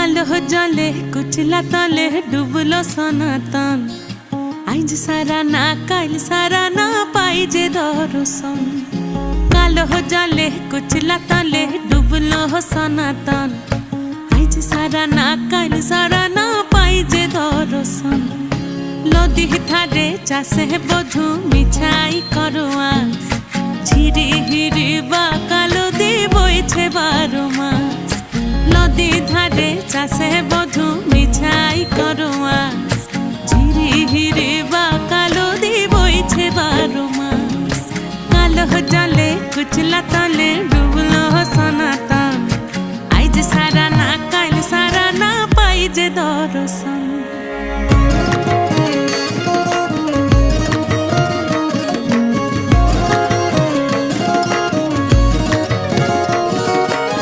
কালো জলে কুচলা তলে ডুবলো সনাতন। আইজ সারা না কাল সারা না পাই যে দর্শন। কালো জলে কুচলা তলে ডুবলো সনাতন। আইজ সারা না কাল সারা না পাই যে দর্শন। নদী ধারে চাষে বধু মিছাই করো আস। ঝিরি হিরি বা কালো দি বইছে 12 মাস।